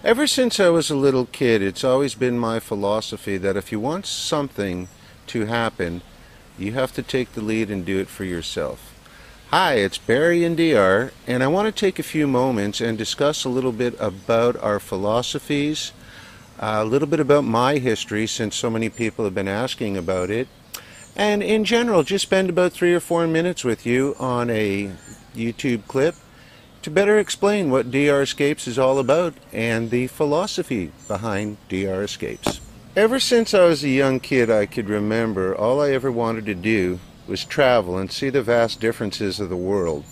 Ever since I was a little kid, it's always been my philosophy that if you want something to happen, you have to take the lead and do it for yourself. Hi, it's Barry in DR, and I want to take a few moments and discuss a little bit about our philosophies, a little bit about my history since so many people have been asking about it, and in general, just spend about 3 or 4 minutes with you on a YouTube clip to better explain what DRescapes is all about and the philosophy behind DRescapes. Ever since I was a young kid, I could remember all I ever wanted to do was travel and see the vast differences of the world.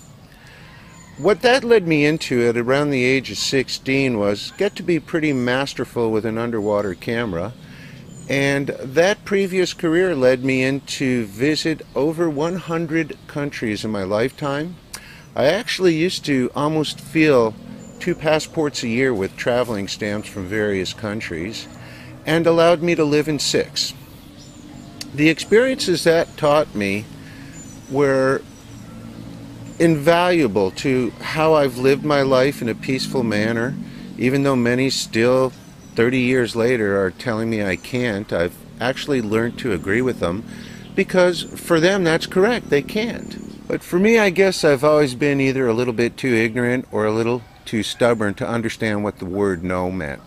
What that led me into at around the age of 16 was get to be pretty masterful with an underwater camera, and that previous career led me into visit over 100 countries in my lifetime. I actually used to almost fill 2 passports a year with traveling stamps from various countries, and allowed me to live in 6. The experiences that taught me were invaluable to how I've lived my life in a peaceful manner, even though many still 30 years later are telling me I can't. I've actually learned to agree with them because for them that's correct, they can't. But for me, I guess I've always been either a little bit too ignorant or a little too stubborn to understand what the word no meant.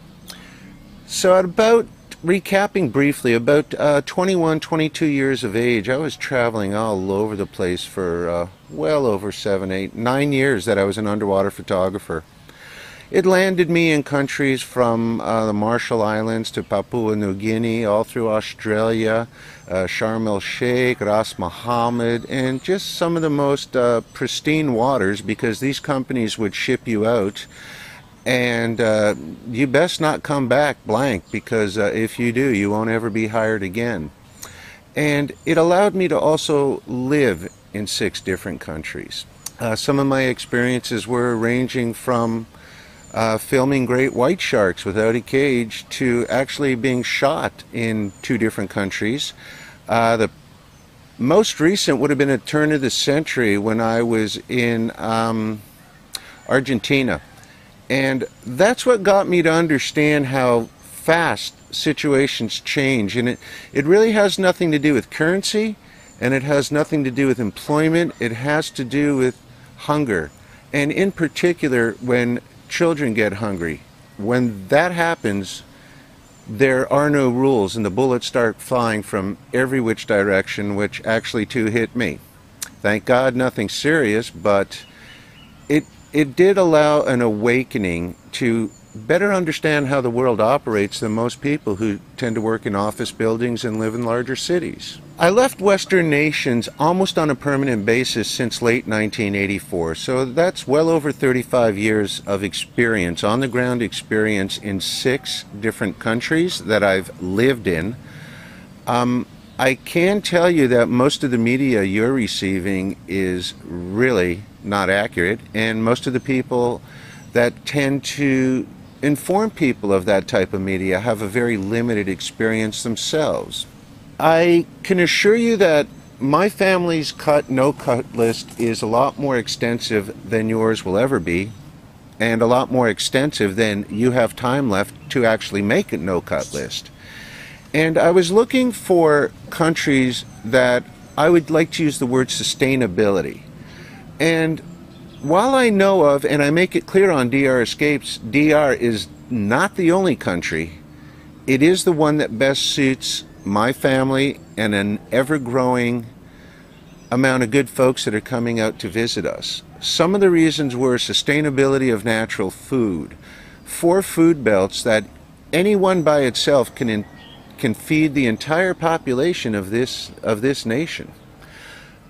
So at about, recapping briefly, about 21, 22 years of age, I was traveling all over the place for well over 7, 8, 9 years that I was an underwater photographer. It landed me in countries from the Marshall Islands to Papua New Guinea, all through Australia, Sharm el-Sheikh, Ras Mohammed, and just some of the most pristine waters, because these companies would ship you out and you best not come back blank, because if you do, you won't ever be hired again. And it allowed me to also live in 6 different countries. Some of my experiences were ranging from filming great white sharks without a cage to actually being shot in 2 different countries. The most recent would have been a turn of the century when I was in Argentina. And that's what got me to understand how fast situations change. And it really has nothing to do with currency, and it has nothing to do with employment. It has to do with hunger. And in particular, when children get hungry. When that happens, there are no rules, and the bullets start flying from every which direction, which actually too hit me. Thank God nothing serious, but it did allow an awakening to better understand how the world operates than most people who tend to work in office buildings and live in larger cities. I left Western nations almost on a permanent basis since late 1984, so that's well over 35 years of experience, on the ground experience in 6 different countries that I've lived in. I can tell you that most of the media you're receiving is really not accurate, and most of the people that tend to inform people of that type of media have a very limited experience themselves. I can assure you that my family's no-cut list is a lot more extensive than yours will ever be, and a lot more extensive than you have time left to actually make a no-cut list. And I was looking for countries that I would like to use the word sustainability. And while I know of, and I make it clear on DRescapes, DR is not the only country. It is the one that best suits my family and an ever-growing amount of good folks that are coming out to visit us. Some of the reasons were sustainability of natural food, 4 food belts that anyone by itself can feed the entire population of this nation.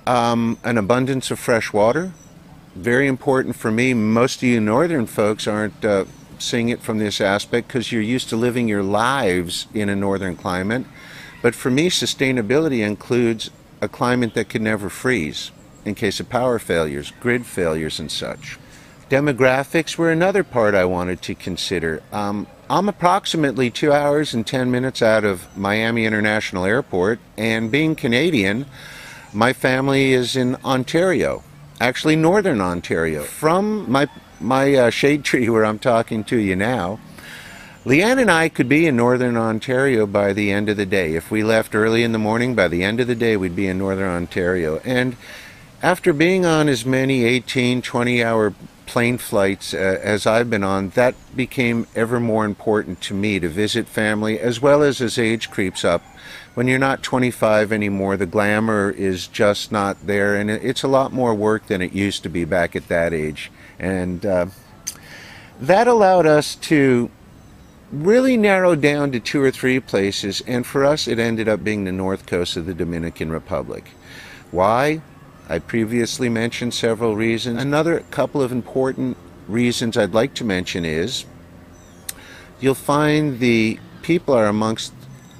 An abundance of fresh water, very important for me. Most of you northern folks aren't seeing it from this aspect because you're used to living your lives in a northern climate. But for me, sustainability includes a climate that could never freeze in case of power failures, grid failures and such. Demographics were another part I wanted to consider. I'm approximately 2 hours and 10 minutes out of Miami International Airport, and being Canadian, my family is in Ontario, actually northern Ontario. From my shade tree where I'm talking to you now, Leanne and I could be in Northern Ontario by the end of the day. If we left early in the morning, by the end of the day we'd be in Northern Ontario. And after being on as many 18, 20-hour plane flights as I've been on, that became ever more important to me, to visit family, as well as age creeps up. When you're not 25 anymore, the glamour is just not there, and it's a lot more work than it used to be back at that age. And that allowed us to really narrow down to 2 or 3 places, and for us it ended up being the north coast of the Dominican Republic. Why? I previously mentioned several reasons. Another couple of important reasons I'd like to mention is you'll find the people are amongst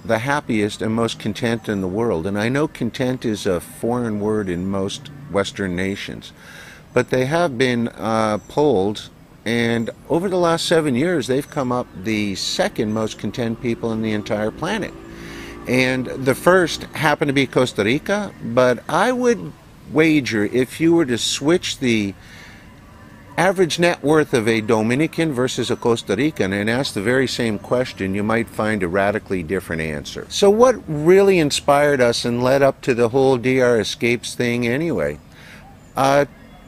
the happiest and most content in the world. And I know content is a foreign word in most Western nations, but they have been polled, and over the last 7 years they've come up the second most content people in the entire planet. And the first happened to be Costa Rica, but I would wager if you were to switch the average net worth of a Dominican versus a Costa Rican and ask the very same question, you might find a radically different answer. So what really inspired us and led up to the whole DRescapes thing anyway?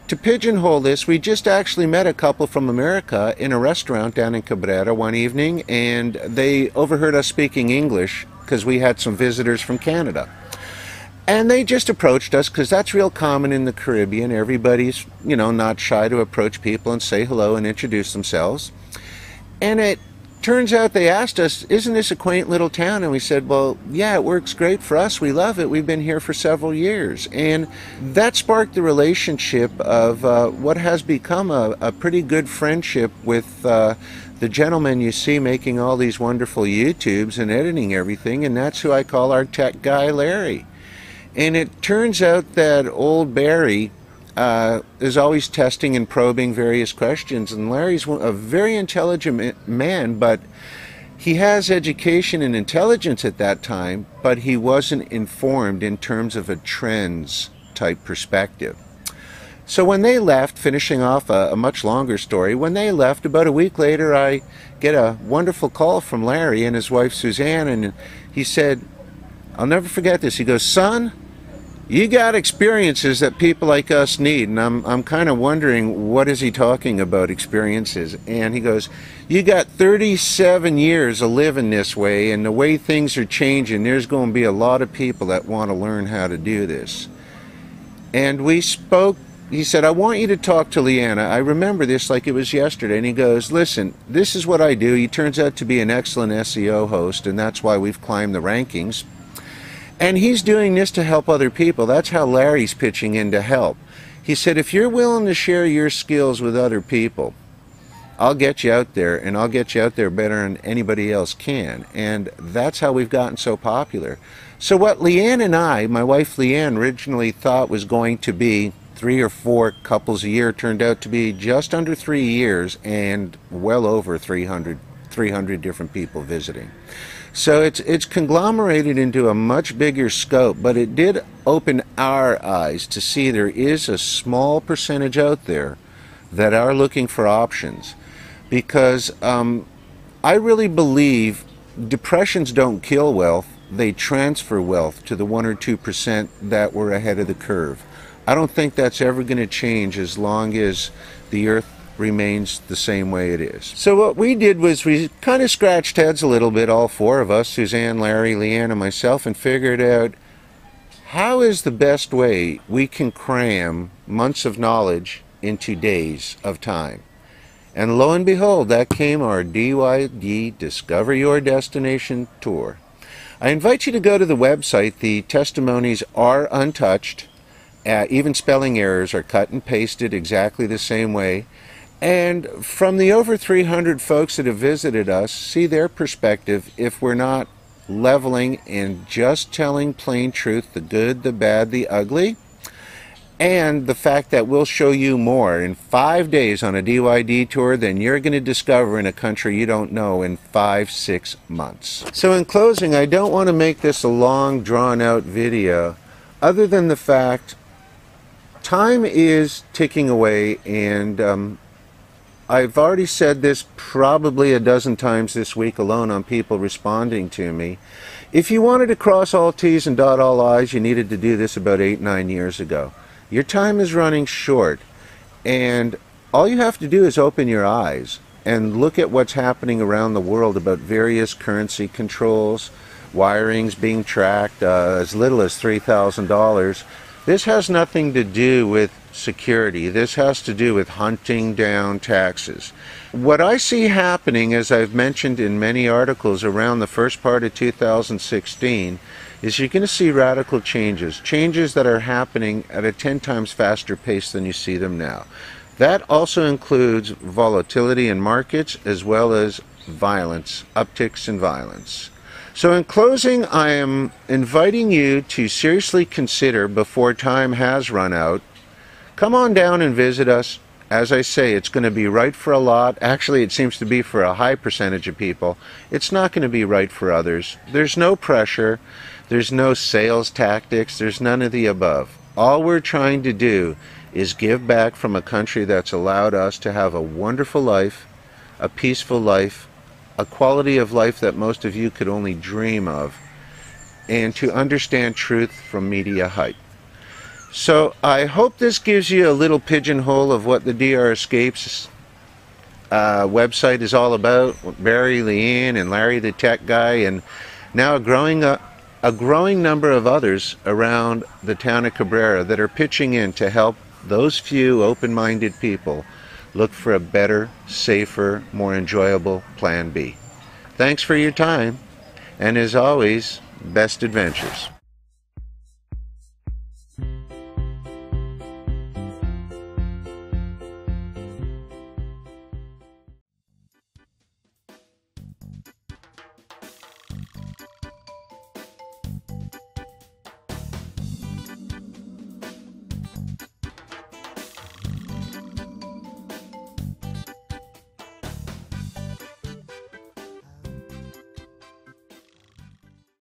To pigeonhole this, we just actually met a couple from America in a restaurant down in Cabrera one evening, and they overheard us speaking English because we had some visitors from Canada. And they just approached us, because that's real common in the Caribbean. Everybody's, you know, not shy to approach people and say hello and introduce themselves. And it turns out they asked us, isn't this a quaint little town? And we said, well, yeah, it works great for us. We love it. We've been here for several years. And that sparked the relationship of what has become a pretty good friendship with the gentleman you see making all these wonderful YouTubes and editing everything. And that's who I call our tech guy, Larry. And it turns out that old Barry is always testing and probing various questions. And Larry's a very intelligent man, but he has education and intelligence at that time, but he wasn't informed in terms of a trends type perspective. So when they left, finishing off a much longer story, when they left, about a week later, I get a wonderful call from Larry and his wife Suzanne, and he said, I'll never forget this. He goes, son, you got experiences that people like us need. And I'm kind of wondering, what is he talking about, experiences? And he goes, you got 37 years of living this way, and the way things are changing, there's going to be a lot of people that want to learn how to do this. And we spoke. He said, I want you to talk to Leanna. I remember this like it was yesterday. And he goes, listen, this is what I do. He turns out to be an excellent SEO host, and that's why we've climbed the rankings. And he's doing this to help other people. That's how Larry's pitching in to help. He said, if you're willing to share your skills with other people, I'll get you out there, and I'll get you out there better than anybody else can. And that's how we've gotten so popular. So what Leanne and I, my wife Leanne, originally thought was going to be 3 or 4 couples a year, turned out to be just under 3 years and well over 300 different people visiting. So it's conglomerated into a much bigger scope, but it did open our eyes to see there is a small percentage out there that are looking for options. Because I really believe depressions don't kill wealth, they transfer wealth to the 1 or 2% that were ahead of the curve. I don't think that's ever going to change as long as the earth remains the same way it is. So what we did was we kind of scratched heads a little bit, all 4 of us, Suzanne, Larry, Leanne, and myself, and figured out how is the best way we can cram months of knowledge into days of time. And lo and behold, that came our DYD Discover Your Destination tour. I invite you to go to the website. The testimonies are untouched. Even spelling errors are cut and pasted exactly the same way. And from the over 300 folks that have visited us, see their perspective if we're not leveling and just telling plain truth, the good, the bad, the ugly, and the fact that we'll show you more in 5 days on a DYD tour than you're going to discover in a country you don't know in 5-6 months. So in closing, I don't want to make this a long, drawn-out video, other than the fact time is ticking away, and I've already said this probably a dozen times this week alone on people responding to me. If you wanted to cross all T's and dot all I's, you needed to do this about 8-9 years ago. Your time is running short, and all you have to do is open your eyes and look at what's happening around the world about various currency controls, wirings being tracked as little as $3,000. This has nothing to do with security. This has to do with hunting down taxes. What I see happening, as I've mentioned in many articles around the first part of 2016, is you're going to see radical changes that are happening at a 10 times faster pace than you see them now. That also includes volatility in markets as well as violence, upticks in violence. So in closing, I am inviting you to seriously consider, before time has run out, come on down and visit us. As I say, it's going to be right for a lot. Actually, it seems to be for a high percentage of people. It's not going to be right for others. There's no pressure. There's no sales tactics. There's none of the above. All we're trying to do is give back from a country that's allowed us to have a wonderful life, a peaceful life, a quality of life that most of you could only dream of, and to understand truth from media hype. So I hope this gives you a little pigeonhole of what the DRescapes website is all about. Barry, Leanne, and Larry the tech guy, and now a growing number of others around the town of Cabrera that are pitching in to help those few open-minded people look for a better, safer, more enjoyable Plan B. Thanks for your time, and as always, best adventures.